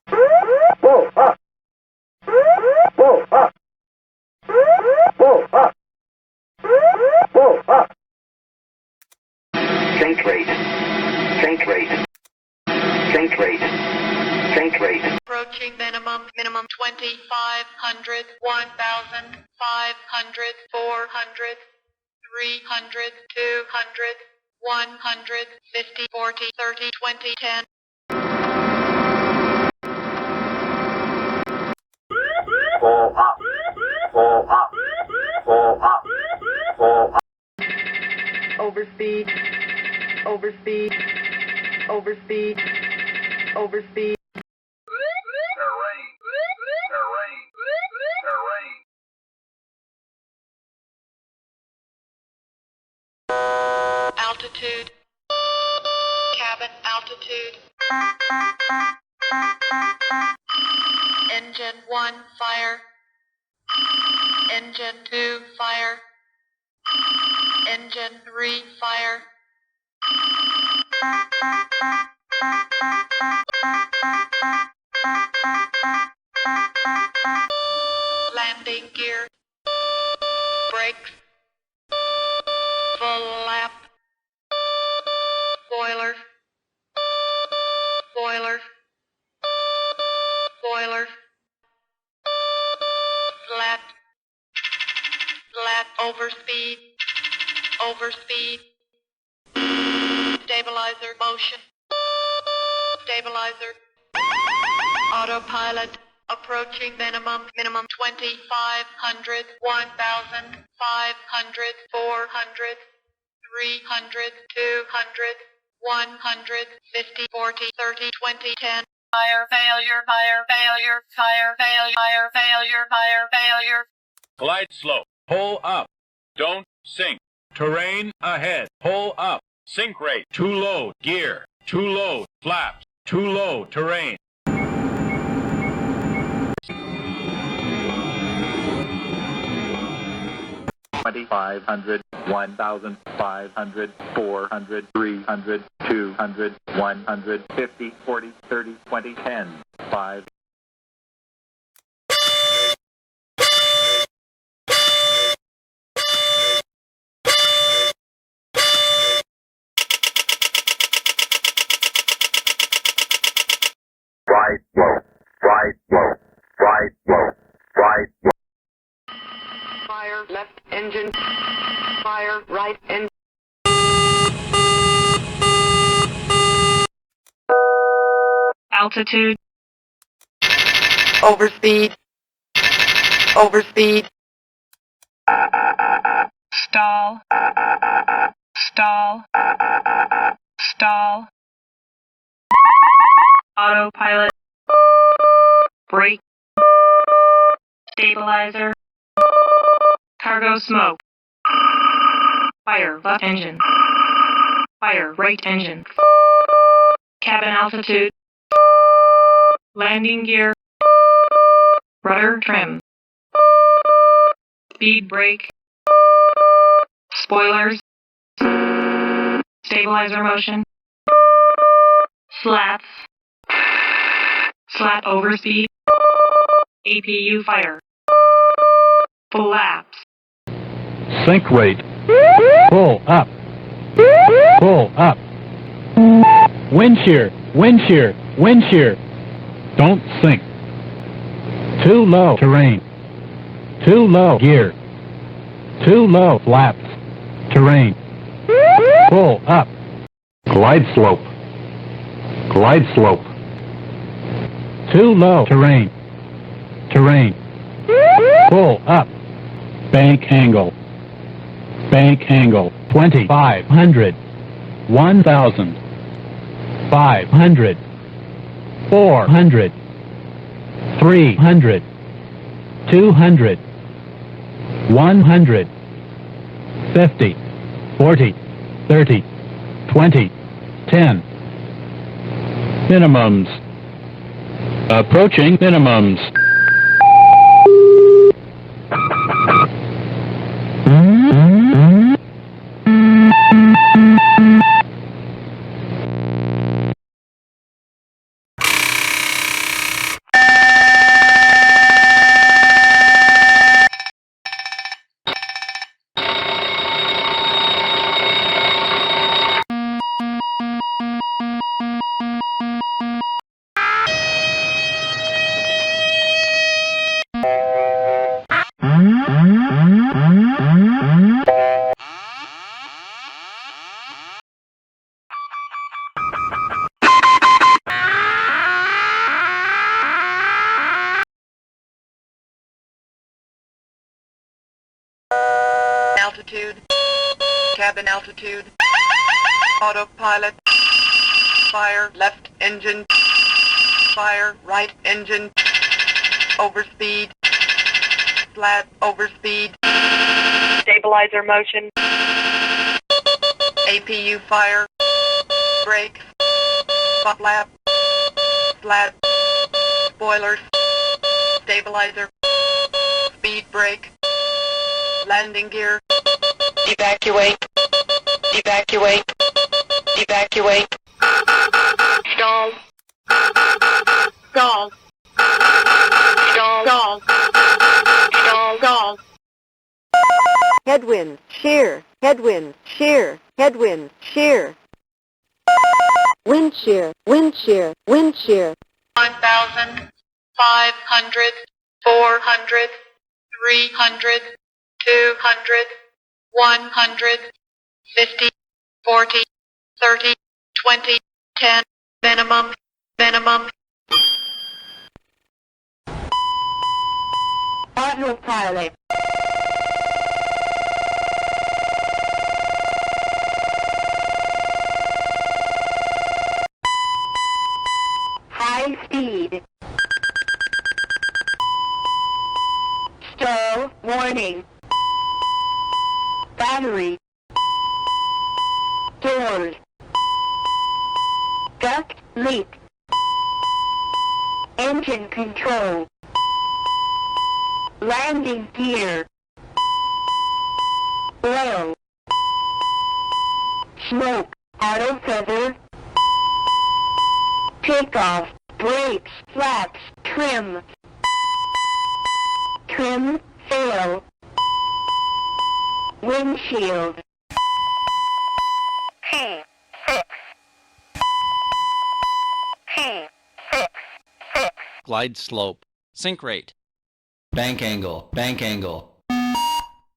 Pull up. Pull up. Pull up. Pull up. Sink rate. Sink rate. Sink rate. Sink rate. Approaching minimum 2,500, 1,500, 400, 300, 200, 100, 50, 40, 30, 20, 10. Pull up. Pull up. Pull up. Pull up. Overspeed. Overspeed. Overspeed. Overspeed. Altitude. Cabin altitude. Engine 1 fire. Engine 2 fire. Engine 3 fire. Landing gear. Brakes. Full lap. Spoilers. Spoilers. Spoilers. Flat. Flat. Overspeed. Overspeed. Stabilizer motion. Stabilizer. Autopilot. Approaching minimum 2,500, 1,500, 400, 300, 200, 100, 50, 40, 30, 20, 10. Fire failure, fire failure, fire failure, fire failure, fire failure. Glide slope. Pull up. Don't sink. Terrain ahead. Pull up. Sink rate. Too low. Gear. Too low. Flaps. Too low. Terrain. $2,500, $1,500, $400, $300, $200, $100, $50, $40, $30, $20, $10, $5. Right slope. Right slope. Right slope. Right slope. Fire left engine. Fire right engine. Altitude. Overspeed. Overspeed. Stall. Stall. Stall. Autopilot. Brake. Stabilizer. Cargo smoke. Fire left engine. Fire right engine. Cabin altitude. Landing gear. Rudder trim. Speed brake. Spoilers. Stabilizer motion. Slats. Slat overspeed. APU fire. Flaps. Sink rate. Pull up. Pull up. Wind shear. Wind shear. Wind shear. Don't sink. Too low terrain. Too low gear. Too low flaps. Terrain. Pull up. Glide slope. Glide slope. Too low terrain. Terrain. Pull up. Bank angle. Bank angle. 2,500. 1,000. 500. 400. 300. 200. 100. 50. 40. 30. 20. 10. Minimums. Approaching minimums. altitude, cabin altitude, autopilot, fire left engine, fire right engine, overspeed, flat overspeed, stabilizer motion, APU fire, brakes, flap, flat, spoilers, stabilizer, speed brake, landing gear, evacuate, evacuate, evacuate, stall, stall, stall, stall, stall, stall. Headwind, shear, headwind, shear, headwind, shear. Wind shear, wind shear, wind shear. 1,000, 500, 400, 300, 200, 100, 50, 40, 30, 20, 10, minimum, minimum. Autopilot. High speed. Stall warning. Battery. Doors. Duct leak. Engine control. Landing gear. Oil. Smoke. Auto feather. Takeoff. Brakes. Flaps. Trim. Trim. Sail. Windshield. P6. P6. Glide slope, sink rate, Bank angle, bank angle.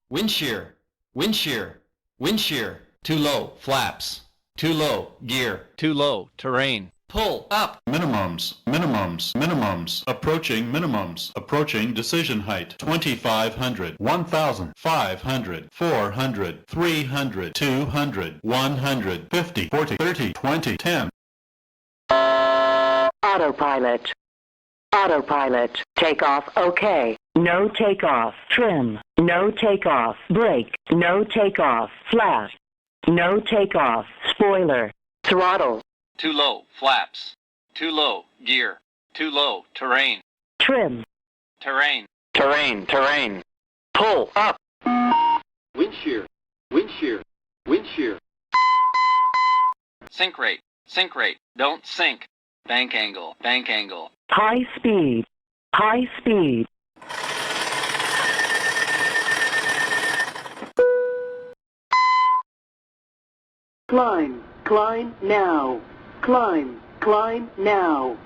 Wind shear, wind shear, wind shear. Too low, flaps. Too low, gear. too low, terrain, Pull up. Minimums, minimums, minimums, approaching minimums, approaching decision height, 2,500, 1,500, 400, 300, 200, 100, 50, 40, 30, 20, 10. Autopilot. Autopilot. Takeoff okay. No takeoff. Trim. No takeoff. Brake. No takeoff. Flash. No takeoff. Spoiler. Throttle. too low, flaps, too low, gear, too low, terrain, Trim. terrain, Terrain, terrain. Pull up. Wind shear, wind shear, wind shear. sink rate, don't sink, bank angle, High speed. High speed. Climb, climb now. Climb, climb now.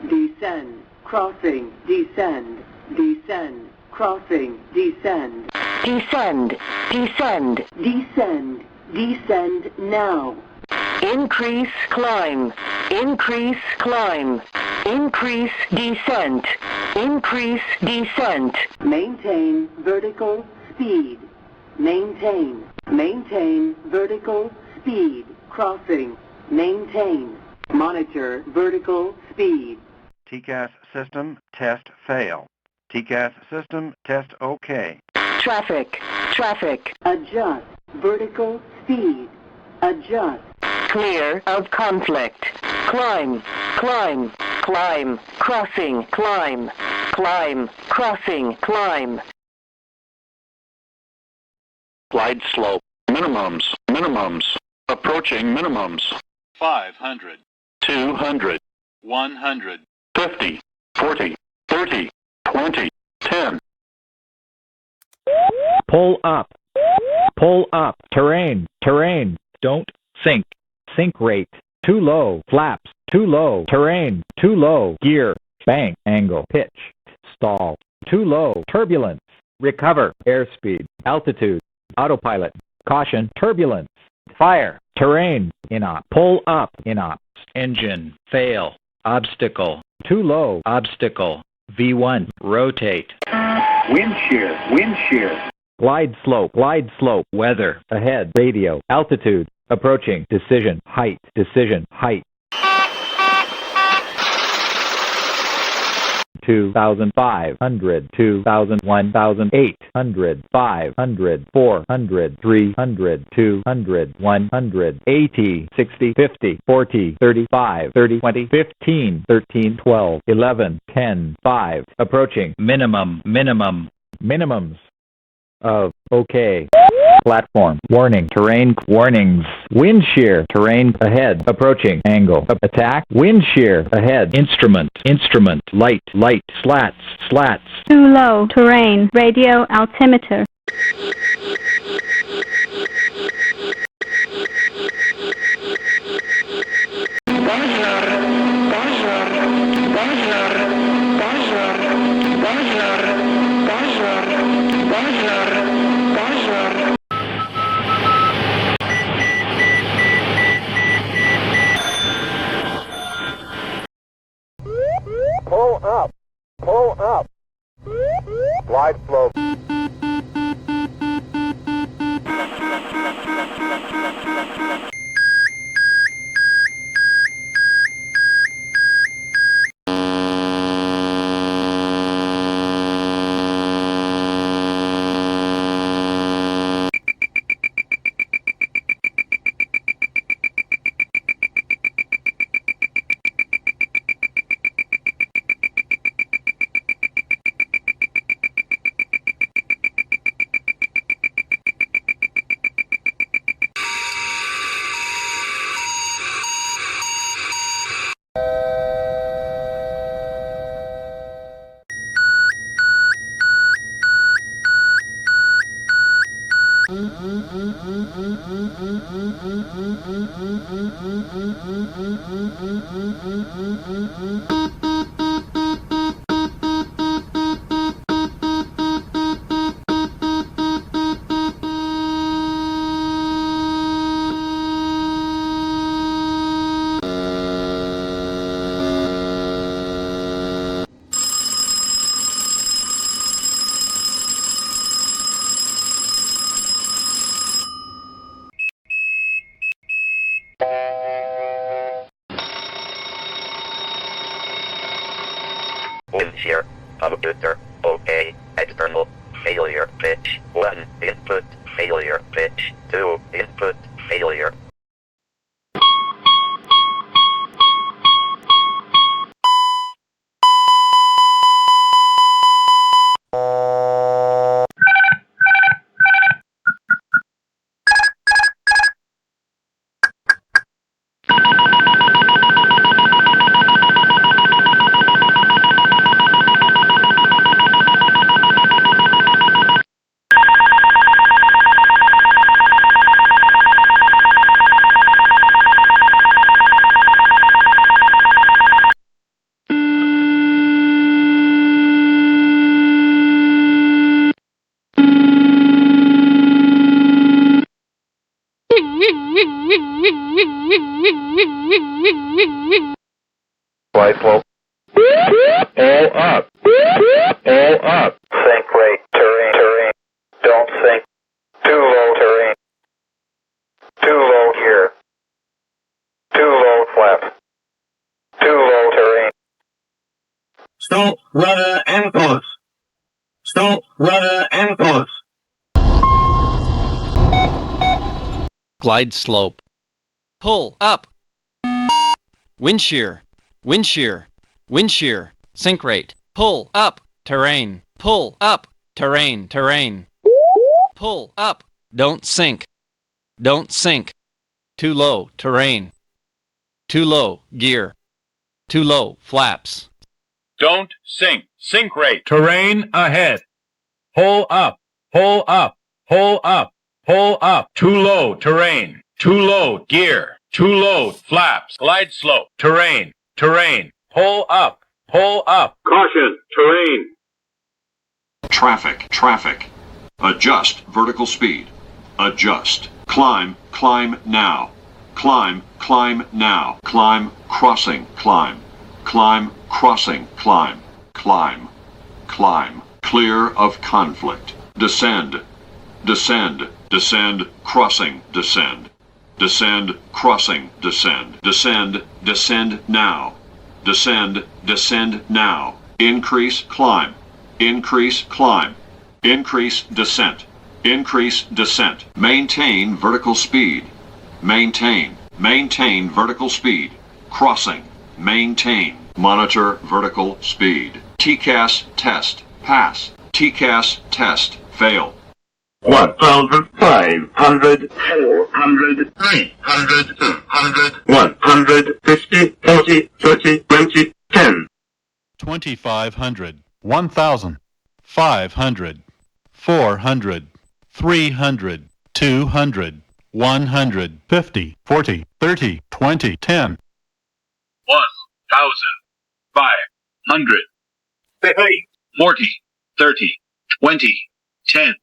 Descend, crossing, descend, descend, crossing, descend. Descend. Descend. Descend, descend now. Increase climb. Increase climb. Increase descent. Increase descent. Maintain vertical speed. Maintain, maintain vertical speed. Crossing, maintain. Monitor vertical speed. t-cas system test fail. t-cas system test OK. Traffic. Traffic. Adjust vertical speed. Adjust. Clear of conflict. Climb. Climb. Climb. Crossing. Climb. Climb. Crossing. Climb. Glide slope, minimums, minimums, approaching minimums, 500, 200, 100, 50, 40, 30, 20, 10. Pull up. Pull up. Terrain. Terrain. Don't sink. Sink rate. Too low. Flaps. Too low. Terrain. Too low. Gear. Bank. Angle. Pitch. Stall. Too low. Turbulence. Recover. Airspeed. Altitude. Autopilot. Caution. Turbulence. Fire. Terrain. Inop. Pull up. Inop. Engine. Fail. Obstacle. Too low. Obstacle. V1. Rotate. Wind shear, wind shear. glide slope, weather, ahead, radio, altitude, approaching, decision, height, 2,500, 2,000, 1,800, 500, 400, 300, 200, 100, 80, 60, 50, 40, 35, 30, 20, 15, 13, 12, 11, 10, 5, approaching, minimums of okay. Platform, warning, terrain, warnings, wind shear, terrain, ahead, approaching, angle, attack, wind shear, ahead, instrument, light, slats. Too low, terrain, radio, altimeter. Pull up, glide slope. Wind shear, computer, OK, external, failure, pitch, 1, input, failure, pitch, 2, input, failure. Glide slope. All up. Sink rate, terrain. Don't sink. Too low terrain. Too low gear. Too low flap. Too low terrain. Stop, rudder, and course. Stop, rudder, and course. Glide slope. Pull up. Wind shear. Sink rate. Pull up. Terrain. Pull up. Terrain. Pull up. Don't sink. Too low. Terrain. Too low. Gear. Too low. Flaps. Don't sink. Sink rate. Terrain ahead. Pull up. Too low terrain. Too low gear. Too low flaps. Glide slope. Terrain. Pull up. Caution. Terrain. Traffic. Adjust vertical speed. Adjust. Climb now. Climb now. Climb, crossing, climb. Climb, crossing, climb. Climb. Clear of conflict. Descend. descend, descend, crossing, descend, descend, crossing, descend, descend, descend now, descend, descend now, increase, climb, increase, climb, increase, descent, increase, descent, maintain vertical speed, maintain, maintain vertical speed, crossing, maintain, monitor vertical speed, t-cas test, pass, t-cas test, fail. 1,500, 400, 300, 200, 150, 40, 30, 20, 10. 2,500, 1,000, 500, 400, 300, 200, 150, 40, 30, 20, 10. 1,500, 40, 30, 20, 10.